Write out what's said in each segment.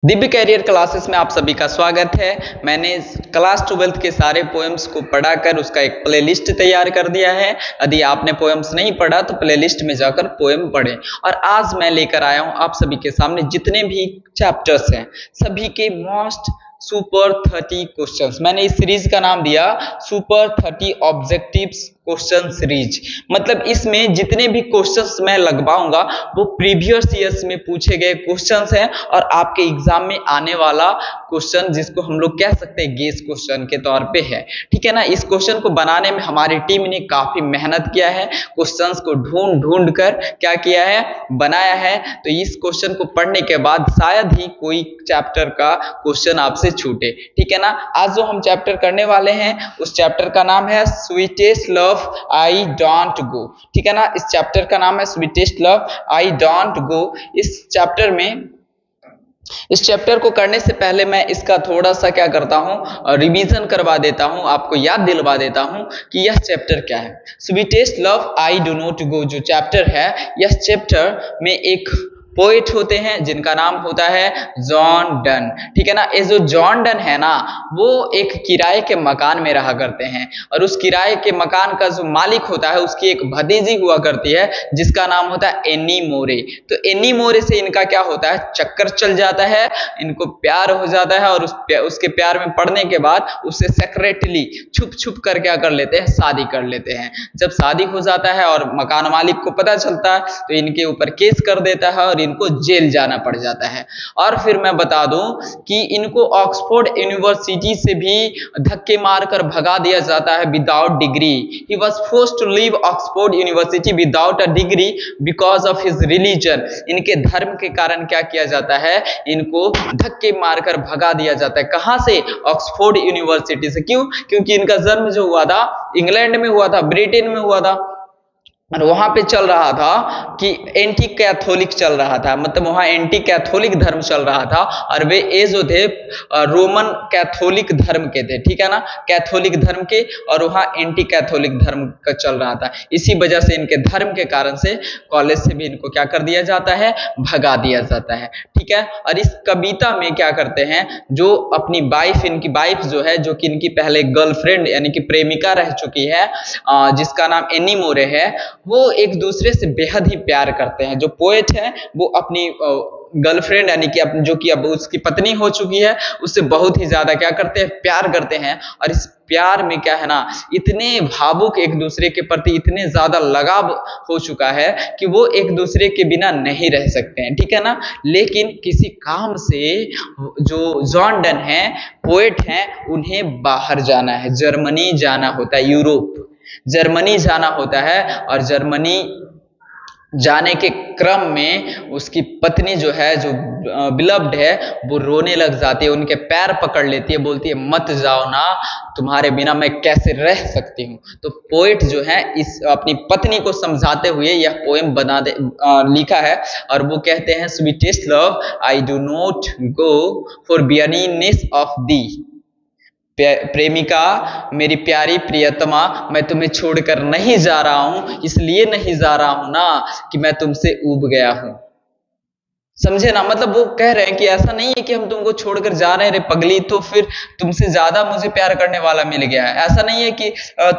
Divya career classes में आप सभी का स्वागत है। मैंने क्लास 12th के सारे पोएम्स को पढ़ाकर उसका एक प्लेलिस्ट तैयार कर दिया है। यदि आपने पोएम्स नहीं पढ़ा तो प्लेलिस्ट में जाकर पोएम पढ़ें। और आज मैं लेकर आया हूं आप सभी के सामने जितने भी चैप्टर्स हैं सभी के मोस्ट सुपर 30 क्वेश्चंस। मैंने इस सीरीज का नाम दिया सुपर 30 ऑब्जेक्टिव्स क्वेश्चन सीरीज। मतलब इसमें जितने भी क्वेश्चंस मैं लगवाऊंगा वो प्रीवियस ईयर्स में पूछे गए क्वेश्चंस हैं और आपके एग्जाम में आने वाला क्वेश्चन जिसको हम लोग कह सकते हैं गेस क्वेश्चन के तौर पे है। ठीक है ना। इस क्वेश्चन को बनाने में हमारी टीम ने काफी मेहनत किया है, क्वेश्चंस को ढूंढ ढूंढ कर क्या किया है, बनाया है। तो इस क्वेश्चन को पढ़ने के बाद शायद ही कोई चैप्टर का क्वेश्चन आपसे छूटे। ठीक है ना। आज जो हम चैप्टर करने वाले हैं उस चैप्टर का नाम है sweetest love I don't go. ठीक है ना। इस चैप्टर का नाम है sweetest love I don't go. इस चैप्टर को करने से पहले मैं इसका थोड़ा सा क्या करता हूं, रिवीजन करवा देता हूं, आपको याद दिलवा देता हूं कि यह चैप्टर क्या है। Sweetest love I do not गो जो चैप्टर है, यह चैप्टर में एक पोएट होते हैं जिनका नाम होता है जॉन डन। ठीक है ना। ये जो जॉन डन है ना वो एक किराए के मकान में रहा करते हैं और उस किराए के मकान का जो मालिक होता है उसकी एक भतीजी हुआ करती है जिसका नाम होता है एनी मोरे। तो एनी मोरे से इनका क्या होता है, चक्कर चल जाता है, इनको प्यार हो जाता है और उसके प्यार में पड़ने के बाद उससे सेक्रेटली छुप छुप कर क्या कर लेते हैं, शादी कर लेते हैं। जब शादी हो जाता है और मकान मालिक को पता चलता है तो इनके ऊपर केस कर देता है और इनको जेल जाना पड़ जाता है। और फिर मैं बता दूं कि इनको ऑक्सफोर्ड यूनिवर्सिटी से भी धक्के मारकर भगा दिया जाता है without degree. He was forced to leave Oxford University without a degree because of his religion. इनके धर्म के कारण क्या किया जाता है, इनको धक्के मारकर भगा दिया जाता है। कहां से, ऑक्सफोर्ड यूनिवर्सिटी से। क्यों? क्योंकि इनका जन्म जो हुआ था इंग्लैंड में हुआ था, ब्रिटेन में हुआ था और वहां पे चल रहा था कि एंटी कैथोलिक चल रहा था, मतलब वहां एंटी कैथोलिक धर्म चल रहा था और वे ये जो थे रोमन कैथोलिक धर्म के थे। ठीक है ना, कैथोलिक धर्म के, और वहां एंटी कैथोलिक धर्म का चल रहा था। इसी वजह से इनके धर्म के कारण से कॉलेज से भी इनको क्या कर दिया जाता है, भगा दिया जाता है। ठीक है। और इस कविता में क्या करते हैं, जो अपनी वाइफ, इनकी वाइफ जो है, जो कि इनकी पहले गर्लफ्रेंड यानी कि प्रेमिका रह चुकी है, जिसका नाम एनी मोरे है, वो एक दूसरे से बेहद ही प्यार करते हैं। जो पोएट है वो अपनी गर्लफ्रेंड यानी कि जो कि अब उसकी पत्नी हो चुकी है उससे बहुत ही ज्यादा क्या करते हैं, प्यार करते हैं। और इस प्यार में क्या है ना, इतने भावुक एक दूसरे के प्रति इतने ज्यादा लगाव हो चुका है कि वो एक दूसरे के बिना नहीं रह सकते हैं। ठीक है ना। लेकिन किसी काम से जो जॉन डन है, पोएट हैं, उन्हें बाहर जाना है, जर्मनी जाना होता है, यूरोप जर्मनी जाना होता है। और जर्मनी जाने के क्रम में उसकी पत्नी जो है, जो बिलव्ड है, वो रोने लग जाती है, उनके पैर पकड़ लेती है, बोलती है मत जाओ ना, तुम्हारे बिना मैं कैसे रह सकती हूँ। तो पोएट जो है इस अपनी पत्नी को समझाते हुए यह पोएम लिखा है और वो कहते हैं sweetest love I do not go for weariness of thee. प्रेमिका, मेरी प्यारी प्रियतमा, मैं तुम्हें छोड़कर नहीं जा रहा हूं, इसलिए नहीं जा रहा हूं ना कि मैं तुमसे ऊब गया हूं। समझे ना। मतलब वो कह रहे हैं कि ऐसा नहीं है कि हम तुमको छोड़कर जा रहे हैं रे पगली तो फिर तुमसे ज्यादा मुझे प्यार करने वाला मिल गया है। ऐसा नहीं है कि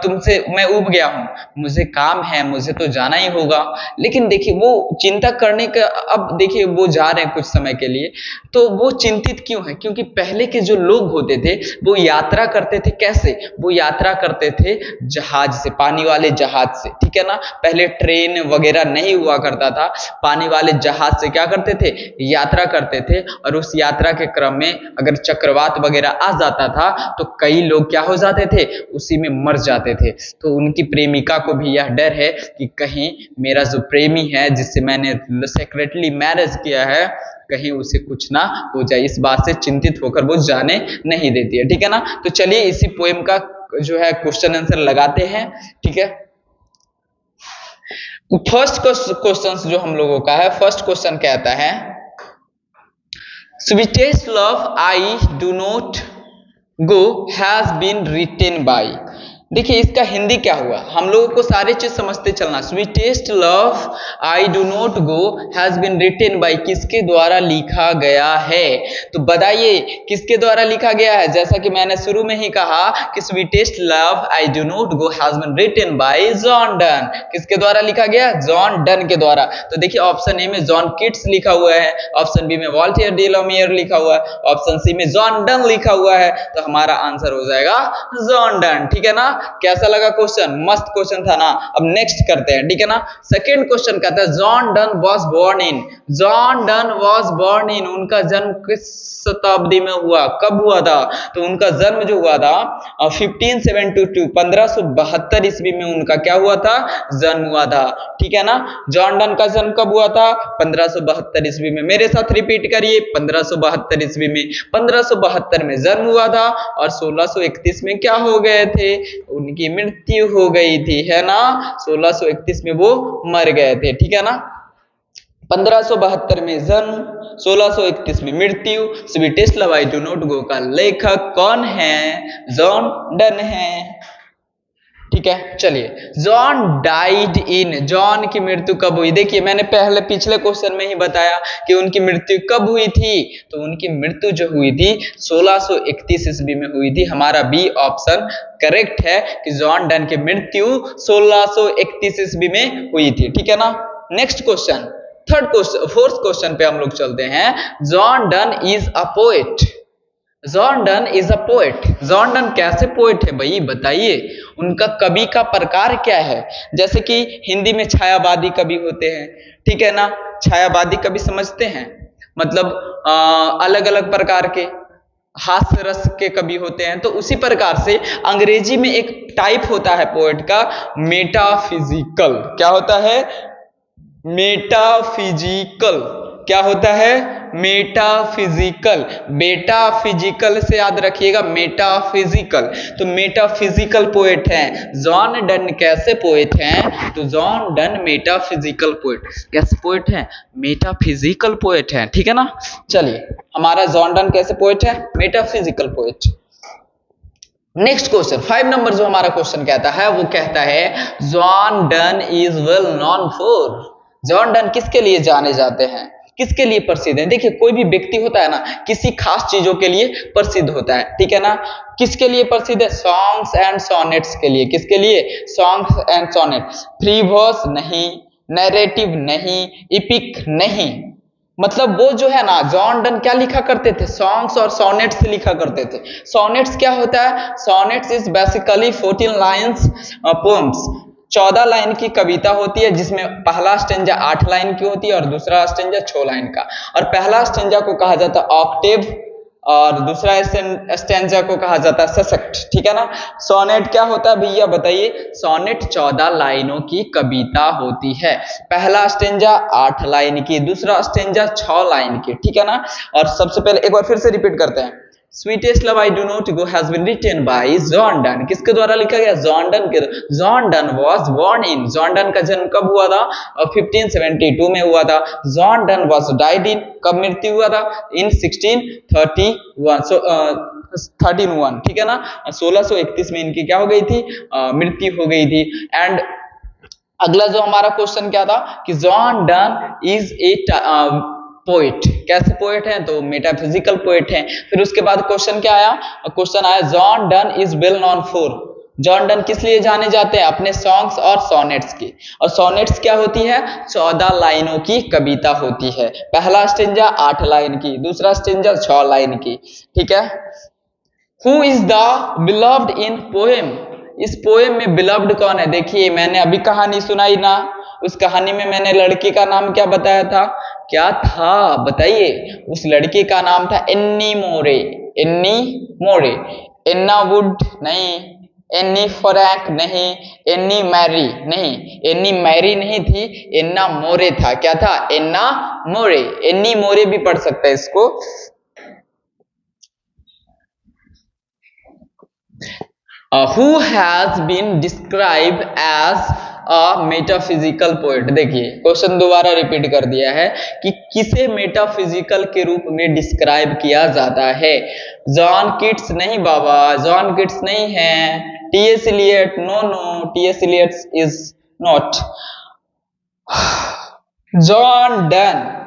तुमसे मैं ऊब गया हूं, मुझे काम है, मुझे तो जाना ही होगा। लेकिन देखिए वो चिंता करने का, अब देखिए वो जा रहे हैं कुछ समय के लिए, तो वो चिंतित क्यों है, क्योंकि पहले के जो लोग होते थे वो यात्रा करते थे। कैसे? वो यात्रा करते थे जहाज से, पानी वाले जहाज से। ठीक है ना। पहले ट्रेन वगैरह नहीं हुआ करता था, पानी वाले जहाज से क्या करते थे, यात्रा करते थे। और उस यात्रा के क्रम में अगर चक्रवात वगैरह आ जाता था तो कई लोग क्या हो जाते थे, उसी में मर जाते थे। तो उनकी प्रेमिका को भी यह डर है कि कहीं मेरा जो प्रेमी है जिससे मैंने सेक्रेटली मैरिज किया है, कहीं उसे कुछ ना हो जाए। इस बात से चिंतित होकर वो जाने नहीं देती है। ठीक है ना। तो चलिए इसी पोएम का जो है क्वेश्चन आंसर लगाते हैं। ठीक है। फर्स्ट क्वेश्चन जो हम लोगों का है, फर्स्ट क्वेश्चन कहता है sweetest love I do not go has been written by. देखिए इसका हिंदी क्या हुआ, हम लोगों को सारी चीज समझते चलना। Sweetest love I do not go has been written by, किसके द्वारा लिखा गया है? तो बताइए किसके द्वारा लिखा गया है? जैसा कि मैंने शुरू में ही कहा कि sweetest love I do not go has been written by John Donne. किसके द्वारा लिखा गया? जॉन डन के द्वारा। तो देखिए ऑप्शन ए में जॉन किट्स लिखा हुआ है, ऑप्शन बी में वॉल्टर डेलामियर लिखा हुआ है, ऑप्शन सी में जॉन डन लिखा हुआ है। तो हमारा आंसर हो जाएगा जॉन डन। ठीक है ना? कैसा लगा क्वेश्चन? मस्त क्वेश्चन था ना। अब नेक्स्ट करते हैं, ठीक है ना। सेकंड क्वेश्चन कहता है John Donne was born in, John Donne was born in, उनका जन्म किस शताब्दी में हुआ, कब हुआ था? तो उनका जन्म जो हुआ था 1572 1572 ईस्वी में उनका क्या हुआ था? जन्म हुआ था। ठीक है ना। जॉन डन का जन्म कब हुआ था? 1572 ईस्वी में। मेरे साथ रिपीट करिए, 1572 ईस्वी में। 1572 में जन्म हुआ था और 1631 में क्या हो गए थे? उनकी मृत्यु हो गई थी, है ना। 1631 में वो मर गए थे। ठीक है ना। 1572 में जन्म, 1631 में मृत्यु। Sweetest love I do not गो का लेखक कौन है? जॉन डन है। ठीक है, चलिए। जॉन डाइड इन, जॉन की मृत्यु कब हुई? देखिए मैंने पहले पिछले क्वेश्चन में ही बताया कि उनकी मृत्यु कब हुई थी। तो उनकी मृत्यु जो हुई थी 1631 ईस्वी में हुई थी। हमारा बी ऑप्शन करेक्ट है कि जॉन डन की मृत्यु 1631 ईस्वी में हुई थी। ठीक है ना। Next question, third question, fourth question पे हम लोग चलते हैं। John Donne is a poet, John Donne is a poet, John Donne कैसे पोएट है भाई बताइए? उनका कवि का प्रकार क्या है? जैसे कि हिंदी में छायावादी कवि होते हैं, ठीक है ना। छायावादी कवि समझते हैं, मतलब अलग अलग प्रकार के हास्य रस के कवि होते हैं। तो उसी प्रकार से अंग्रेजी में एक टाइप होता है पोएट का, मेटाफिजिकल। क्या होता है? मेटाफिजिकल। क्या होता है? मेटाफिजिकल। बेटा फिजिकल से याद रखिएगा, मेटाफिजिकल। तो मेटाफिजिकल पोएट हैं जॉन डन। कैसे पोएट हैं? तो जॉन डन मेटाफिजिकल पोएट। कैसे पोएट हैं? मेटाफिजिकल पोएट हैं। ठीक है ना। चलिए, हमारा जॉन डन कैसे पोएट है? Metaphysical poet. Next question 5 number जो हमारा क्वेश्चन कहता है वो कहता है John Donne is well known for, John Donne किसके लिए जाने जाते हैं? किसके लिए प्रसिद्ध है? देखिए कोई भी व्यक्ति होता है ना, किसी खास चीजों के लिए प्रसिद्ध होता है। ठीक है ना। किसके लिए प्रसिद्ध है? सॉन्ग्स एंड सोनेट्स के लिए। किसके लिए? Songs and sonnet. Free verse नहीं, नैरेटिव नहीं, इपिक नहीं। मतलब वो जो है ना, जॉन डन क्या लिखा करते थे? सॉन्ग्स और सोनेट्स लिखा करते थे। सोनेट्स क्या होता है? Sonnets is basically 14 lines poems, 14 line की कविता होती है, जिसमें पहला स्टेंजा 8 लाइन की होती है और दूसरा स्टेंजा 6 लाइन का। और पहला स्टेंजा को कहा जाता है ऑक्टेव और दूसरा स्टेंजा को कहा जाता है सशक्त। ठीक है ना। सोनेट क्या होता है भैया बताइए? सोनेट 14 लाइनों की कविता होती है। पहला स्टेंजा 8 लाइन की, दूसरा स्टेंजा 6 लाइन की। ठीक है ना। और सबसे पहले एक बार फिर से रिपीट करते हैं। Sweetest love I do not go has been written by John Donne. किसके द्वारा लिखा गया? जॉन डन के। John Donne was born in, John Donne का जन्म कब हुआ था? 1572 में हुआ था। John Donne was died in, कब मृत्यु हुआ था? इन 1631। सो 13 ठीक है ना। 1631 में इनकी क्या हो गई थी? मृत्यु हो गई थी। एंड अगला जो हमारा क्वेश्चन क्या था कि John Donne is a poet. कैसे पोएट हैं? तो मेटाफिजिकल पोएट हैं। फिर उसके बाद क्वेश्चन क्या आया? क्वेश्चन आया John Donne is well known for, John Donne किस लिए जाने जाते हैं? अपने सॉन्ग्स और सोनेट्स की। और सोनेट्स क्या होती है? 14 लाइनों की कविता होती है। पहला स्टेंजा 8 लाइन की, दूसरा स्टेंजा 6 लाइन की। ठीक है। Who is the beloved in poem, इस पोएम में बिलव्ड कौन है? देखिए मैंने अभी कहानी सुनाई ना, उस कहानी में मैंने लड़की का नाम क्या बताया था? क्या था बताइए? उस लड़की का नाम था एन्नी मोरे। एन्नी मोरे। एन्ना वुड नहीं, एन्नी फ्रैंक नहीं, एन्नी मैरी नहीं। एन्नी मैरी नहीं थी, एन्ना मोरे था। क्या था? एन्ना मोरे। एन्नी मोरे भी पढ़ सकते हैं इसको। Who has been described as a metaphysical poet। देखिए क्वेश्चन दोबारा रिपीट कर दिया है कि किसे मेटाफिजिकल के रूप में डिस्क्राइब किया जाता है? जॉन किट्स नहीं बाबा, जॉन किट्स नहीं है। T S. Eliot, no no, T S. Eliot is not. John Donne,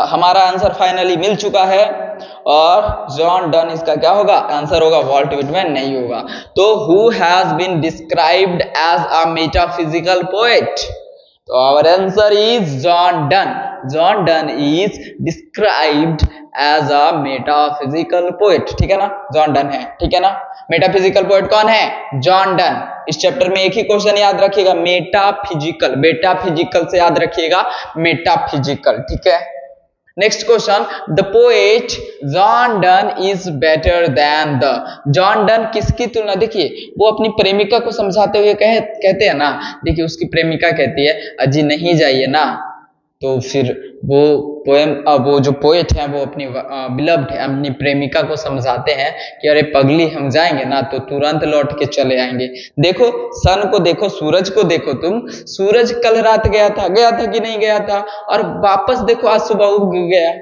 हमारा आंसर फाइनली मिल चुका है और जॉन डन इसका क्या होगा, आंसर होगा। वॉल्ट विटमैन नहीं होगा। तो who has been described as a metaphysical poet, तो our answer is John Donne. John Donne is described as a metaphysical poet, ठीक है ना, जॉन डन है, ठीक है ना। मेटाफिजिकल पोएट कौन है, जॉन डन। इस चैप्टर में एक ही क्वेश्चन याद रखिएगा, मेटाफिजिकल, बेटाफिजिकल से याद रखिएगा, मेटाफिजिकल, ठीक है। Next question, the poet John Donne is better than the, John done किसकी तुलना, देखिए वो अपनी प्रेमिका को समझाते हुए कहते हैं ना, देखिए उसकी प्रेमिका कहती है अजी नहीं जाइए ना, तो फिर वो पोएम, वो जो पोएट है वो अपनी बिलव्ड अपनी प्रेमिका को समझाते हैं कि अरे पगली हम जाएंगे ना तो तुरंत लौट के चले आएंगे। देखो सन को देखो, सूरज को देखो, तुम सूरज कल रात गया था कि नहीं गया था, और वापस देखो आज सुबह उग गया।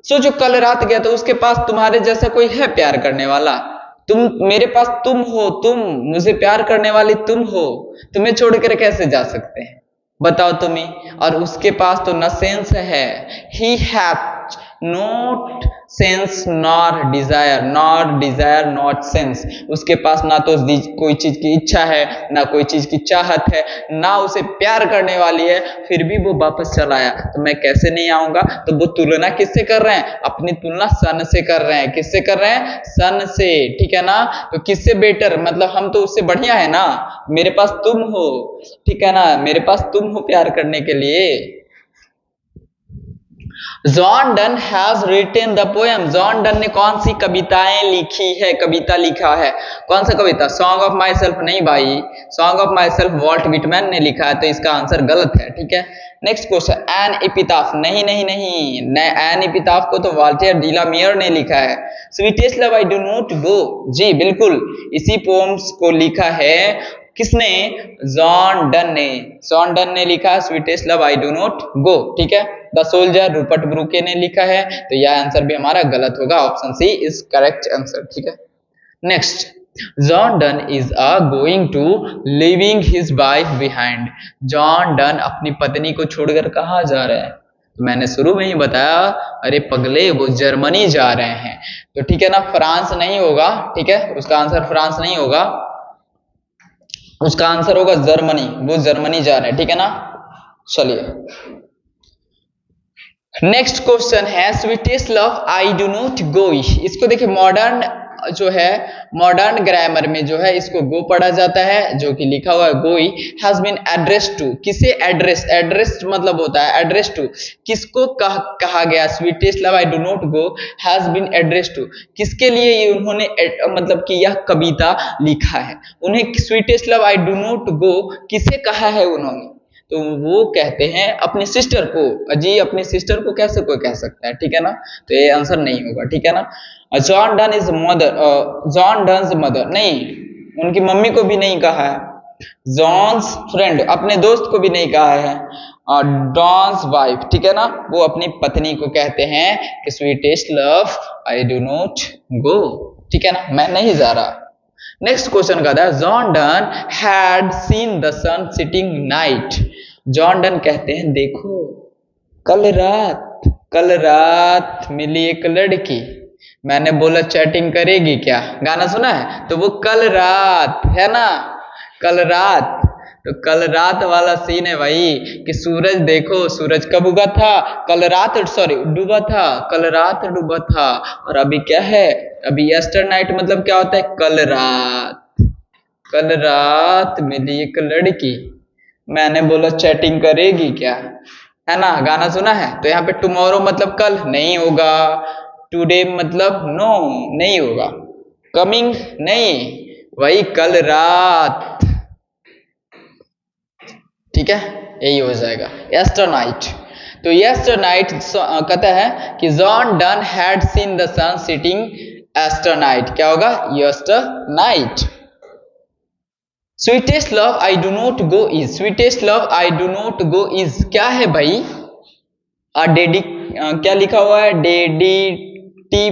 सो जो कल रात गया था उसके पास तुम्हारे जैसा कोई है प्यार करने वाला, तुम मेरे पास तुम हो, तुम मुझे प्यार करने वाली तुम हो, तुम्हें छोड़कर कैसे जा सकते हैं बताओ तुम्हें। और उसके पास तो न सेंस है, he hath not sense nor desire, not sense, उसके पास ना तो कोई चीज की इच्छा है, ना कोई चीज की चाहत है, ना उसे प्यार करने वाली है, फिर भी वो वापस चला आया, तो मैं कैसे नहीं आऊंगा। तो वो तुलना किससे कर रहे हैं, अपनी तुलना सन से कर रहे हैं, किससे कर रहे हैं, सन से, ठीक है ना। तो किससे बेटर, मतलब हम तो उससे बढ़िया है ना, मेरे पास तुम हो, ठीक है ना, मेरे पास तुम हो प्यार करने के लिए। John Donne has written the poem, John Donne ने कौन सी कविताएं लिखी है, कविता लिखा है, कौन सा कविता, सॉन्ग ऑफ माई सेल्फ नहीं भाई, song of my self Walt Whitman ने लिखा है, तो इसका आंसर गलत है, ठीक है। नेक्स्ट क्वेश्चन, एन एपिताफ, नहीं नहीं नहीं, एन एपिताफ को तो वाल्टेयर डी ला मेयर ने लिखा है। Sweetest love I do not go, जी बिल्कुल, इसी पोम्स को लिखा है किसने, जॉन डन ने, जॉन डन ने लिखा sweetest love I do not go, ठीक है। द सोल्जर रूपर्ट ब्रूके ने लिखा है, तो यह आंसर भी हमारा गलत होगा, option C is correct answer, ठीक है। Next, John Donne is going to living his wife behind, John Donne अपनी पत्नी को छोड़कर कहाँ जा रहे हैं, तो मैंने शुरू में ही बताया, अरे पगले वो जर्मनी जा रहे हैं, तो ठीक है ना, फ्रांस नहीं होगा, ठीक है, उसका आंसर फ्रांस नहीं होगा, उसका आंसर होगा जर्मनी, वो जर्मनी जा रहे हैं, ठीक है ना। चलिए नेक्स्ट क्वेश्चन है, sweetest love I do not गो, इसको देखिए मॉडर्न जो है, मॉडर्न ग्रामर में जो है इसको गो पढ़ा जाता है, जो कि लिखा हुआ है गोई, हैज बीन एड्रेस टू, किसे एड्रेस, एड्रेस मतलब होता है एड्रेस टू, किसको कहा गया, sweetest love I do not go has been address to, किसके लिए ये उन्होंने मतलब कि यह कविता लिखा है, उन्हें sweetest love I do not गो किसे कहा है उन्होंने, तो वो कहते हैं अपनी सिस्टर को, अजी अपनी सिस्टर को कैसे कोई कह सकता है, ठीक है ना, तो ये आंसर नहीं होगा, ठीक है ना। John Donne is mother, John Donne's mother नहीं, उनकी मम्मी को भी नहीं कहा है, जॉन्स फ्रेंड अपने दोस्त को भी नहीं कहा है, डॉन्स वाइफ, ठीक है ना, वो अपनी पत्नी को कहते हैं कि sweetest love I do not go, ठीक है ना, मैं नहीं जा रहा। नेक्स्ट क्वेश्चन कहता है, John Donne had seen the sun sitting night, John Donne कहते हैं देखो कल रात मिली एक लड़की, मैंने बोला चैटिंग करेगी क्या, गाना सुना है, तो वो कल रात है ना, कल रात, तो कल रात वाला सीन है भाई, कि सूरज देखो, सूरज कब उगा था, कल रात, सॉरी डूबा था, कल रात डूबा था, और अभी क्या है, अभी यस्टर नाइट मतलब क्या होता है, कल रात मिली एक लड़की, मैंने बोला चैटिंग करेगी क्या, है ना, गाना सुना है। तो यहाँ पे टुमारो मतलब कल नहीं होगा, टुडे मतलब नो नहीं होगा, कमिंग नहीं, वही कल रात, ठीक है, यही हो जाएगा यस्टर नाइट। तो यस्टर नाइट कहता है कि John Donne had seen the sun sitting yester night, क्या होगा, yester night. Sweetest love I do not go is, sweetest love I do not go is क्या है भाई, डेडी क्या लिखा हुआ है, डेडी टी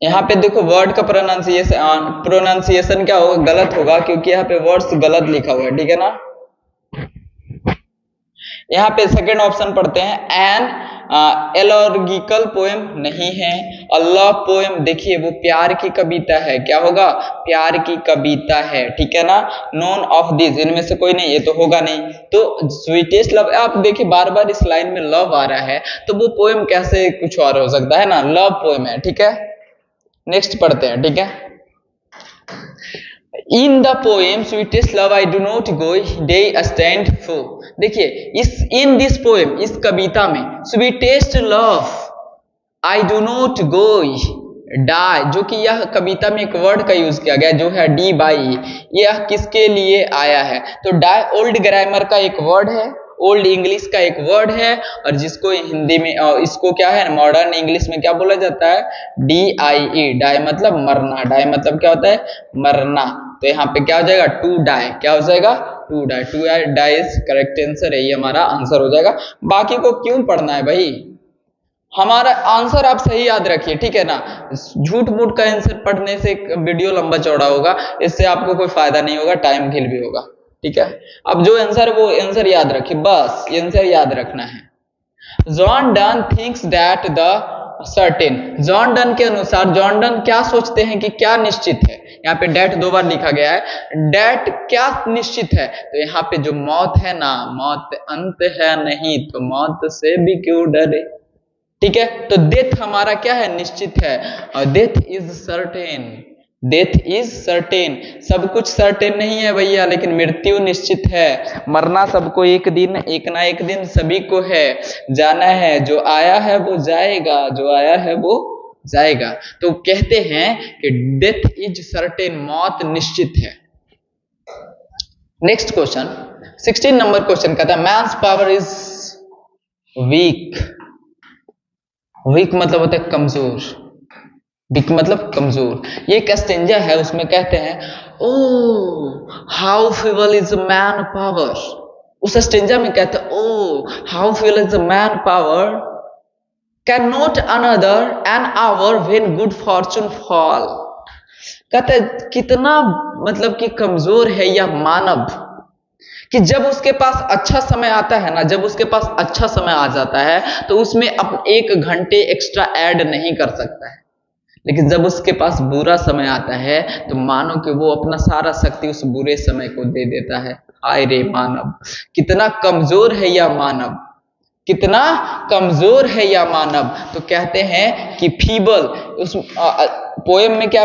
यहाँ पे देखो वर्ड का प्रोनाउंसिएशन क्या होगा, गलत होगा, क्योंकि यहाँ पे वर्ड्स गलत लिखा हुआ है, ठीक है ना। यहाँ पे सेकेंड ऑप्शन पढ़ते हैं, एन एलॉर्गिकल पोएम नहीं है। अल्लाह पोएम देखिए वो प्यार की कविता है, क्या होगा, प्यार की कविता है, ठीक है ना। नॉन ऑफ दिस, इनमें से कोई नहीं, ये तो होगा नहीं। तो स्वीटेस्ट लव, आप देखिए बार बार इस लाइन में लव आ रहा है, तो वो पोएम कैसे कुछ और हो सकता है ना, लव पोएम है, ठीक है। नेक्स्ट पढ़ते हैं, ठीक है। In the poem sweetest love I do not go day stand for, देखिए इस इन दिस पोएम, इस कविता में sweetest love I do not go die, जो कि यह कविता में एक वर्ड का यूज किया गया जो है डी बाई, यह किसके लिए आया है, तो डाई ओल्ड ग्रामर का एक वर्ड है, ओल्ड इंग्लिश का एक वर्ड है, और जिसको हिंदी में इसको क्या है मॉडर्न इंग्लिश में क्या बोला जाता है, डी आई ई, डाई मतलब मरना, डाई मतलब क्या होता है, मरना। तो यहाँ पे क्या हो जाएगा, टू डाई, क्या हो जाएगा, to die, to die is correct answer है, ये हमारा आंसर हो जाएगा। बाकी को क्यों पढ़ना है भाई, हमारा आंसर आप सही याद रखिए, ठीक है ना। झूठ मूठ का आंसर पढ़ने से वीडियो लंबा चौड़ा होगा, इससे आपको कोई फायदा नहीं होगा, टाइम किल भी होगा, ठीक है। अब जो आंसर वो आंसर याद रखिए, बस आंसर याद रखना है। John done thinks that the certain, John Donne के अनुसार जॉन डन क्या सोचते हैं कि क्या निश्चित है, यहाँ पे डेट दो बार लिखा गया है, डेट क्या निश्चित है, तो यहाँ पे जो मौत है ना, मौत अंत है नहीं, तो मौत से भी क्यों डरे, ठीक है। तो डेथ हमारा क्या है, निश्चित है, और death is certain, death is certain, सब कुछ सर्टेन नहीं है भैया, लेकिन मृत्यु निश्चित है, मरना सबको एक दिन, एक ना एक दिन सभी को है, जाना है, जो आया है वो जाएगा, जो आया है वो जाएगा। तो कहते हैं कि डेथ इज सर्टेन, मौत निश्चित है। नेक्स्ट क्वेश्चन 16 नंबर क्वेश्चन कहता है, man's power is weak, weak मतलब होता है कमजोर, वीक मतलब कमजोर। ये एक स्टेंजा है, उसमें कहते हैं O how feeble is man power, उस स्टेंजा में कहते हैं O how feeble is man power can not another an hour when good fortune fall, कहते हैं कितना मतलब कि कमजोर है यह मानव, कि जब उसके पास अच्छा समय आता है ना, जब उसके पास अच्छा समय आ जाता है तो उसमें अब 1 घंटे एक्स्ट्रा ऐड नहीं कर सकता है, लेकिन जब उसके पास बुरा समय आता है तो मानो कि वो अपना सारा शक्ति उस बुरे समय को दे देता है। हाय रे मानव, कितना कमजोर है यह मानव, कितना कमजोर है यह मानव। तो कहते हैं कि फीबल, उस पोएम में क्या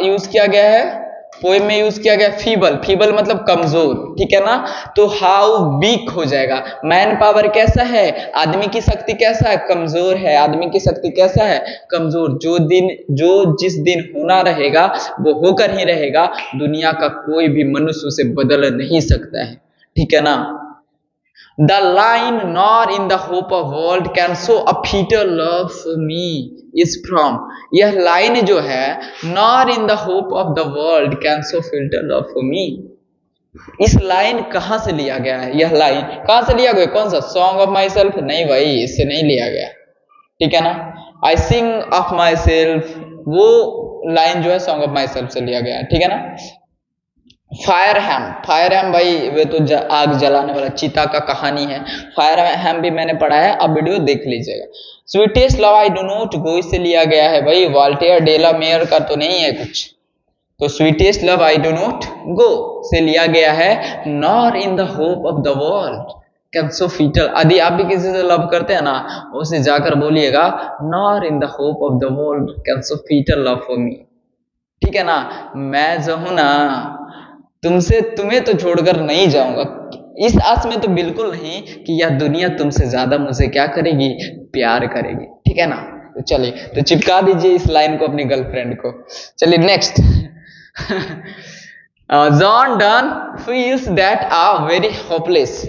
यूज किया गया है, पोएम में यूज किया गया फीबल, फीबल मतलब कमजोर, ठीक है ना। तो हाउ वीक हो जाएगा, मैन पावर कैसा है, आदमी की शक्ति कैसा है, कमजोर है, आदमी की शक्ति कैसा है, कमजोर। जो जिस दिन होना रहेगा वो होकर ही रहेगा, दुनिया का कोई भी मनुष्य उसे बदल नहीं सकता है, ठीक है ना। The line nor in the hope of world can show a fitter love for me is from, यह लाइन जो है nor in the hope of the world can show fitter love for me, इस line कहां से लिया गया है, यह लाइन कहां से लिया गया, कौन सा, सॉन्ग ऑफ माई सेल्फ, नहीं भाई इससे नहीं लिया गया, ठीक है ना। आई सिंग ऑफ माई सेल्फ, वो लाइन जो है सॉन्ग ऑफ माई सेल्फ से लिया गया है, ठीक है ना। फायर हैम, फायर हैम भाई वे तो आग जलाने वाला चीता का कहानी है, फायर हैम भी मैंने पढ़ा है, आप वीडियो देख लीजिएगा। Sweetest love I do not गो इससे लिया गया है भाई, वाल्टेयर डेला मेयर का तो नहीं है कुछ, तो sweetest love I do not गो से लिया गया है nor in the hope of the world can so fitter. यदि आप भी किसी से लव करते हैं ना, उसे जाकर बोलिएगा nor in the hope of the world can so fitter love for me, ठीक है ना। मैं जो हूं ना तुम्हें तो छोड़कर नहीं जाऊंगा, इस आस में तो बिल्कुल नहीं कि यह दुनिया तुमसे ज्यादा मुझे क्या करेगी, प्यार करेगी, ठीक है ना। तो चलिए, तो चिपका दीजिए इस लाइन को अपनी गर्लफ्रेंड को। चलिए next John Donne feels that are very hopeless,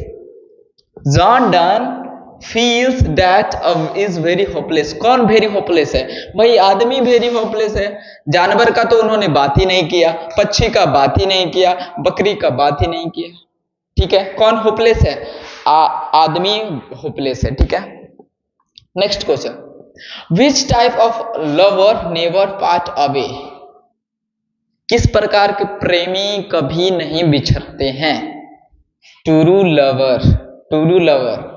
John Donne feels that is very hopeless, कौन वेरी होपलेस है भाई, आदमी वेरी होपलेस है, जानवर का तो उन्होंने बात ही नहीं किया, पक्षी का बात ही नहीं किया, बकरी का बात ही नहीं किया, ठीक है। कौन होपलेस है, आदमी होपलेस है, ठीक है। Next question which type of lover never part away, किस प्रकार के प्रेमी कभी नहीं बिछड़ते हैं? True lover, true lover.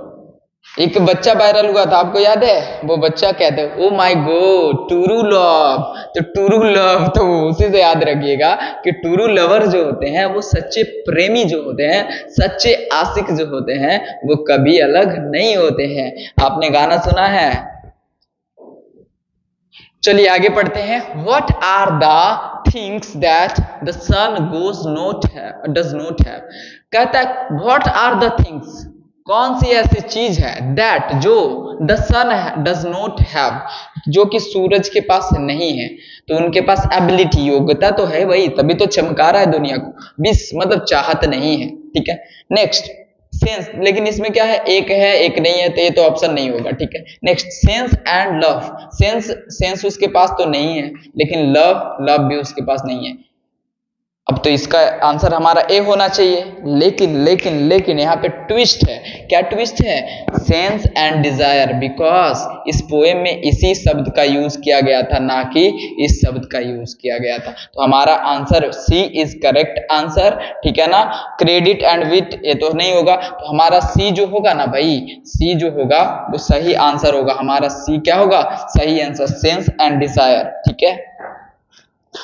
एक बच्चा वायरल हुआ था, आपको याद है? वो बच्चा कहते हैं oh my God true love. तो ट्रू लव तो उसी से याद रखिएगा कि ट्रू लवर जो होते हैं वो सच्चे प्रेमी जो होते हैं, सच्चे आशिक जो होते हैं वो कभी अलग नहीं होते हैं। आपने गाना सुना है? चलिए आगे पढ़ते हैं। What are the things that the sun does not have? कहता है what are the things, कौन सी ऐसी चीज है that जो the sun does not have, जो कि सूरज के पास नहीं है। तो उनके पास एबिलिटी, योग्यता तो है भाई, तभी तो चमका रहा है दुनिया को। बिस मतलब चाहत नहीं है, ठीक है। नेक्स्ट सेंस, लेकिन इसमें क्या है, एक है एक नहीं है, तो ये तो ऑप्शन नहीं होगा, ठीक है। Next sense and love, sense उसके पास तो नहीं है, लेकिन लव भी उसके पास नहीं है। अब तो इसका आंसर हमारा ए होना चाहिए, लेकिन यहाँ पे ट्विस्ट है। क्या ट्विस्ट है? सेंस एंड डिजायर, बिकॉज इस पोएम में इसी शब्द का यूज किया गया था, ना कि इस शब्द का यूज किया गया था। तो हमारा answer C is correct answer, ठीक है ना। क्रेडिट एंड विट ये तो नहीं होगा, तो हमारा सी जो होगा ना भाई, सी जो होगा वो सही आंसर होगा। हमारा सी क्या होगा? सही आंसर, सेंस एंड डिजायर, ठीक है।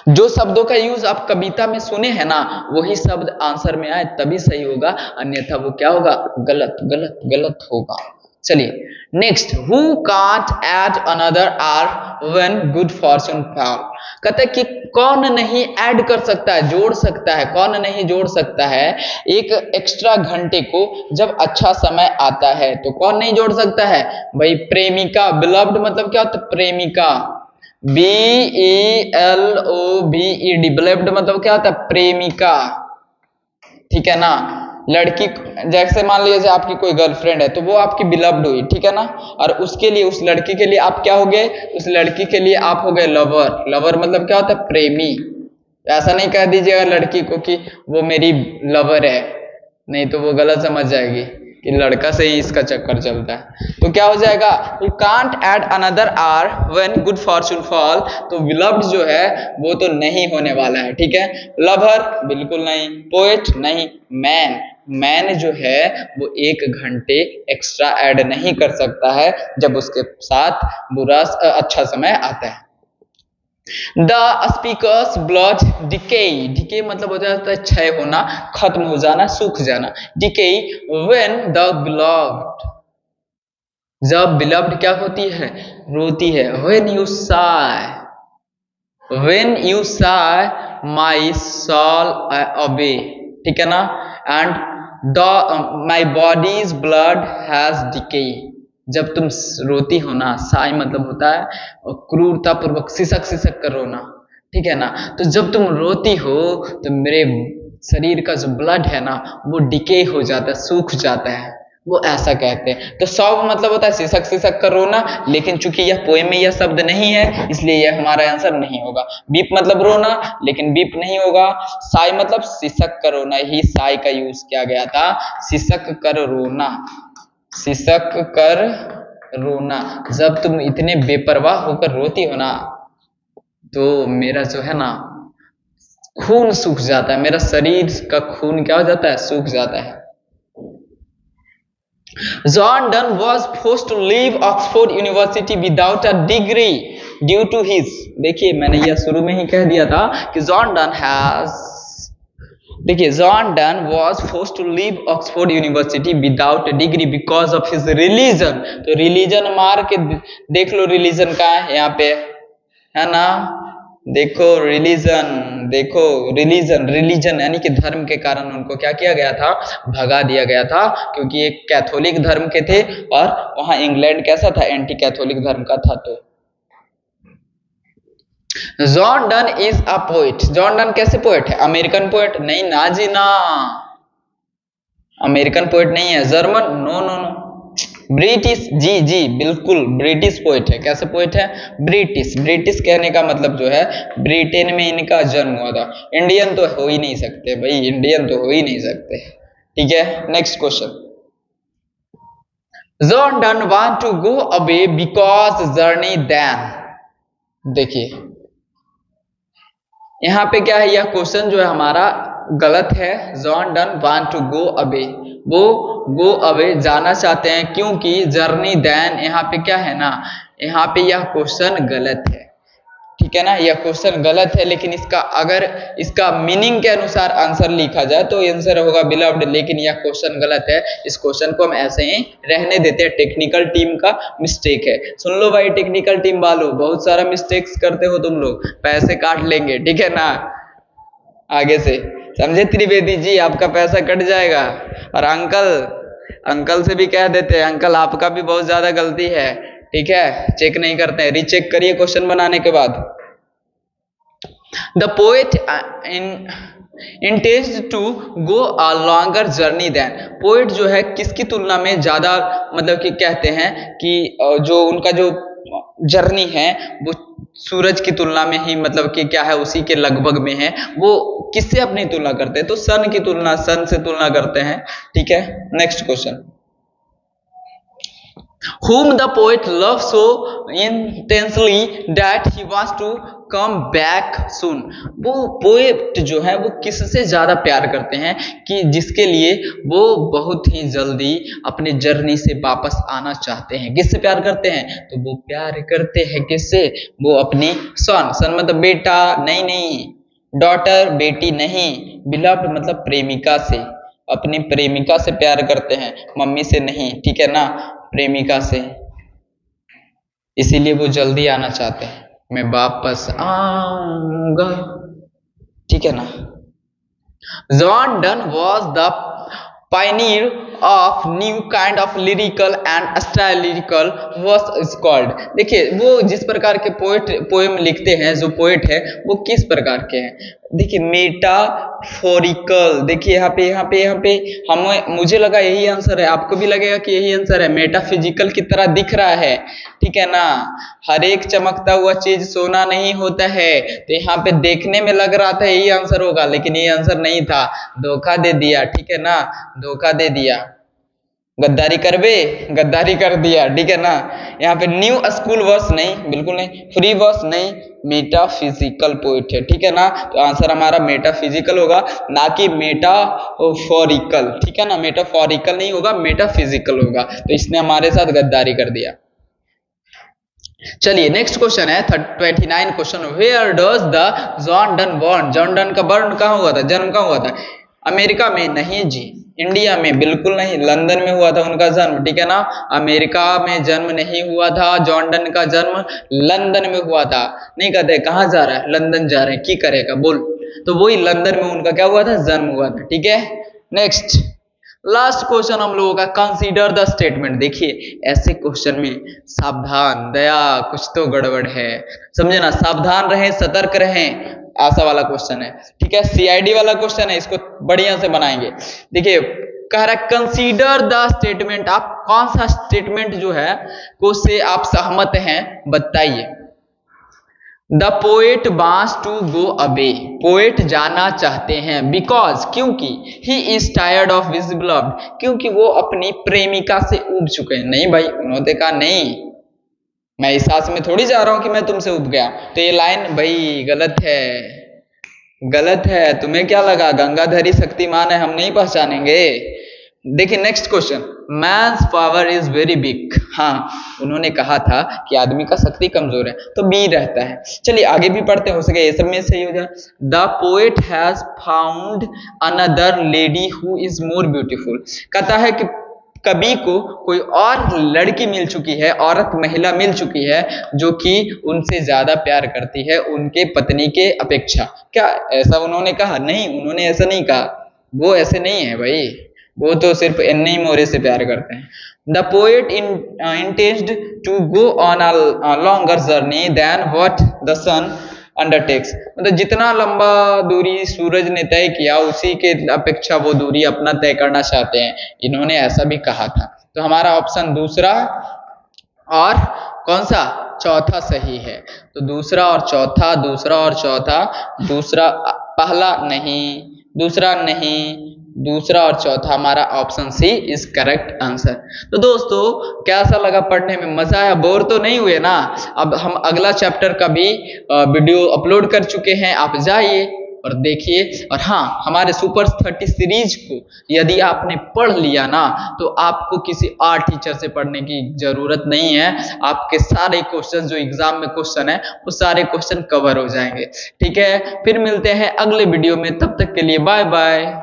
जो शब्दों का यूज आप कविता में सुने हैं ना, वही शब्द आंसर में आए तभी सही होगा, अन्यथा वो क्या होगा? गलत होगा। चलिए next, who can't add another our when good fortune fall. कहता है कि कौन नहीं ऐड कर सकता है, जोड़ सकता है, कौन नहीं जोड़ सकता है एक एक्स्ट्रा घंटे को जब अच्छा समय आता है। तो कौन नहीं जोड़ सकता है भाई? प्रेमिका, बिलव्ड मतलब क्या होता है? प्रेमिका, BELOVED, बिलव्ड मतलब क्या होता है? प्रेमिका, ठीक है ना। लड़की, जैसे मान लीजिए आपकी कोई गर्लफ्रेंड है तो वो आपकी बिलव्ड हुई, ठीक है ना। और उसके लिए, उस लड़की के लिए आप क्या हो गए? उस लड़की के लिए आप हो गए लवर। लवर मतलब क्या होता है? प्रेमी। ऐसा नहीं कह दीजिएगा लड़की को कि वो मेरी लवर है, नहीं तो वो गलत समझ जाएगी कि लड़का से ही इसका चक्कर चलता है। तो क्या हो जाएगा? You can't add another are when good fortune fall. तो बिलव्ड जो है वो तो नहीं होने वाला है, ठीक है। लवर बिल्कुल नहीं, पोएट नहीं, मैन जो है वो 1 घंटे एक्स्ट्रा ऐड नहीं कर सकता है जब उसके साथ अच्छा समय आता है। द स्पीकर्स ब्लड डिके मतलब हो जाता है क्षय होना, खत्म हो जाना, सूख जाना। डिके व्हेन द बिलव्ड, जब बिलव्ड क्या होती है? रोती है। When you sigh my soul away, ठीक है ना। And my body's blood has decay, जब तुम रोती हो ना, साई मतलब होता है क्रूरता पूर्वक, सिसक कर रोना, ठीक है ना। तो जब तुम रोती हो तो मेरे शरीर का जो ब्लड है ना वो डिके हो जाता है, सूख जाता है, वो ऐसा कहते हैं। तो सॉब मतलब होता है सिसक कर रोना, लेकिन चूंकि यह पोएम में यह शब्द नहीं है इसलिए यह हमारा आंसर नहीं होगा। बीप मतलब रोना, लेकिन बीप नहीं होगा। साई मतलब सिसक कर रोना, ही साई का यूज किया गया था, सिसक कर रोना, सिसक कर रोना। जब तुम इतने बेपरवाह होकर रोती हो ना तो मेरा जो है ना खून सूख जाता है, मेरा शरीर का खून क्या हो जाता है? सूख जाता है। John Donne was forced to leave Oxford University without a degree due to his, देखिए मैंने यह शुरू में ही कह दिया था कि John done was forced to leave Oxford University without a degree because of his religion। तो रिलीजन मार के देख लो, रिलीजन का है यहाँ पे, है ना। देखो रिलीजन यानी कि धर्म के कारण उनको क्या किया गया था? भगा दिया गया था, क्योंकि एक कैथोलिक धर्म के थे और वहां इंग्लैंड कैसा था? एंटी कैथोलिक धर्म का था। तो John Donne is a poet. John Donne कैसे पोएट है? अमेरिकन पोएट नहीं ना जी ना, अमेरिकन पोएट नहीं है। जर्मन नो, ब्रिटिश, जी बिल्कुल ब्रिटिश पोएट है। कैसे पोएट है? ब्रिटिश कहने का मतलब जो है ब्रिटेन में इनका जन्म हुआ था। इंडियन तो हो ही नहीं सकते भाई, इंडियन तो हो ही नहीं सकते, ठीक है। Next question, John Donne want to go away because journey then. देखिए यहाँ पे क्या है, यह क्वेश्चन जो है हमारा गलत है। John Donne want to go away, वो गो अवे जाना चाहते हैं क्योंकि जर्नी देन, यहाँ पे क्या है ना, यहाँ पे यह क्वेश्चन गलत है, ठीक है ना, यह क्वेश्चन गलत है। लेकिन इसका अगर इसका मीनिंग के अनुसार आंसर लिखा जाए तो आंसर होगा बिलव्ड, लेकिन यह क्वेश्चन गलत है। इस क्वेश्चन को हम ऐसे ही रहने देते हैं, टेक्निकल टीम का मिस्टेक है। सुन लो भाई टेक्निकल टीम वालों, बहुत सारा मिस्टेक्स करते हो तुम लोग, पैसे काट लेंगे, ठीक है ना, आगे से समझे त्रिवेदी जी, आपका पैसा कट जाएगा। और अंकल से भी कह देते हैं, अंकल आपका भी बहुत ज्यादा गलती है, ठीक है, चेक नहीं करते हैं, रीचेक करिए क्वेश्चन बनाने के बाद। The poet intends to go a longer journey then. Poet जो है किसकी तुलना में ज्यादा, मतलब कि कहते हैं कि जो उनका जो जर्नी है वो सूरज की तुलना में ही, मतलब कि क्या है, उसी के लगभग में है। वो किससे अपनी तुलना करते हैं, तो सन की तुलना, सन से तुलना करते हैं, ठीक है। Next question, whom the poet loves so intensely that he wants to come back soon। वो पोएट जो है वो किससे ज्यादा प्यार करते हैं कि जिसके लिए वो बहुत ही जल्दी अपने जर्नी से वापस आना चाहते हैं। किससे प्यार करते हैं, तो वो प्यार करते हैं किससे, वो अपनी सन मतलब बेटा, नहीं डॉटर, बेटी नहीं, बिलव्ड मतलब प्रेमिका से, अपनी प्रेमिका से प्यार करते हैं, मम्मी से नहीं, ठीक है ना, प्रेमिका से, इसीलिए वो जल्दी आना चाहते हैं, मैं वापस आऊंगा, ठीक है ना। John Donne was the pioneer of new kind of lyrical and stylical verse is called. देखिए वो जिस प्रकार के पोएम लिखते हैं, जो पोएट है वो किस प्रकार के हैं, देखिए मेटाफोरिकल। देखिए यहाँ पे हमें, मुझे लगा यही आंसर है, आपको भी लगेगा कि यही आंसर है, मेटाफिजिकल की तरह दिख रहा है, ठीक है ना। हर एक चमकता हुआ चीज सोना नहीं होता है, तो यहाँ पे देखने में लग रहा था यही आंसर होगा, लेकिन ये आंसर नहीं था, धोखा दे दिया, ठीक है ना, धोखा दे दिया, गद्दारी कर दिया, ठीक है ना। यहाँ पे न्यू स्कूल वर्स नहीं, बिल्कुल नहीं, फ्री वर्स नहीं, मेटाफिजिकल पोइट है, ठीक है ना। तो आंसर हमारा मेटाफिजिकल होगा, ना कि मेटाफोरिकल, ठीक है ना, मेटाफोरिकल नहीं होगा, मेटाफिजिकल होगा। तो इसने हमारे साथ गद्दारी कर दिया। चलिए नेक्स्ट क्वेश्चन है 29 question, where does the John Donne born. John Donne का बर्न कहाँ हुआ था, जन्म कहाँ हुआ था, अमेरिका में नहीं जी, इंडिया में बिल्कुल नहीं, लंदन में हुआ था उनका जन्म, ठीक है ना। अमेरिका में जन्म नहीं हुआ था, जॉन डन का जन्म लंदन में हुआ था। नहीं कहते कहाँ जा रहा है, लंदन जा रहे हैं, की करेगा बोल, तो वही लंदन में उनका क्या हुआ था, जन्म हुआ था, ठीक है। नेक्स्ट लास्ट क्वेश्चन हम लोगों का, कंसीडर द स्टेटमेंट। देखिए ऐसे क्वेश्चन में सावधान, दया, कुछ तो गड़बड़ है, समझे ना, सावधान रहें, सतर्क रहें, ऐसा वाला क्वेश्चन है, ठीक है। सीआईडी वाला क्वेश्चन है, इसको बढ़िया से बनाएंगे। देखिए कह रहा है कंसीडर द स्टेटमेंट, आप कौन सा स्टेटमेंट जो है को से आप सहमत हैं बताइए। The poet wants to go away, poet जाना चाहते हैं, बिकॉज क्योंकि he is tired of his beloved, क्योंकि वो अपनी प्रेमिका से ऊब चुके हैं। नहीं भाई, उन्होंने कहा नहीं, मैं इस आस में थोड़ी जा रहा हूं कि मैं तुमसे ऊब गया, तो ये लाइन भाई गलत है। तुम्हें क्या लगा गंगाधरी शक्तिमान है, हम नहीं पहचानेंगे। देखिए next question, man's power is very big. हाँ उन्होंने कहा था कि आदमी का शक्ति कमजोर है, तो बी रहता है। चलिए आगे भी पढ़ते हैं, हो सके ये सब में सही हो जाए। The poet has found another lady who is more beautiful. कहता है कि कवि को कोई और लड़की मिल चुकी है, औरत महिला मिल चुकी है जो कि उनसे ज्यादा प्यार करती है उनके पत्नी के अपेक्षा। क्या ऐसा उन्होंने कहा? नहीं, उन्होंने ऐसा नहीं कहा, वो ऐसे नहीं है भाई, वो तो सिर्फ एन्नी मोरे से प्यार करते हैं। The poet intends to go on a longer journey than what the sun undertakes. मतलब जितना लंबा दूरी सूरज ने तय किया उसी के अपेक्षा वो दूरी अपना तय करना चाहते हैं, इन्होंने ऐसा भी कहा था। तो हमारा ऑप्शन दूसरा और कौन सा, चौथा सही है। तो दूसरा और चौथा, पहला नहीं, दूसरा नहीं, दूसरा और चौथा हमारा option C is correct answer. तो दोस्तों कैसा लगा पढ़ने में, मजा आया, बोर तो नहीं हुए ना? अब हम अगला चैप्टर का भी वीडियो अपलोड कर चुके हैं, आप जाइए और देखिए। और हाँ, हमारे सुपर 30 सीरीज को यदि आपने पढ़ लिया ना तो आपको किसी और टीचर से पढ़ने की जरूरत नहीं है। आपके सारे क्वेश्चन जो एग्जाम में क्वेश्चन है वो सारे क्वेश्चन कवर हो जाएंगे। ठीक है, फिर मिलते हैं अगले वीडियो में, तब तक के लिए बाय बाय।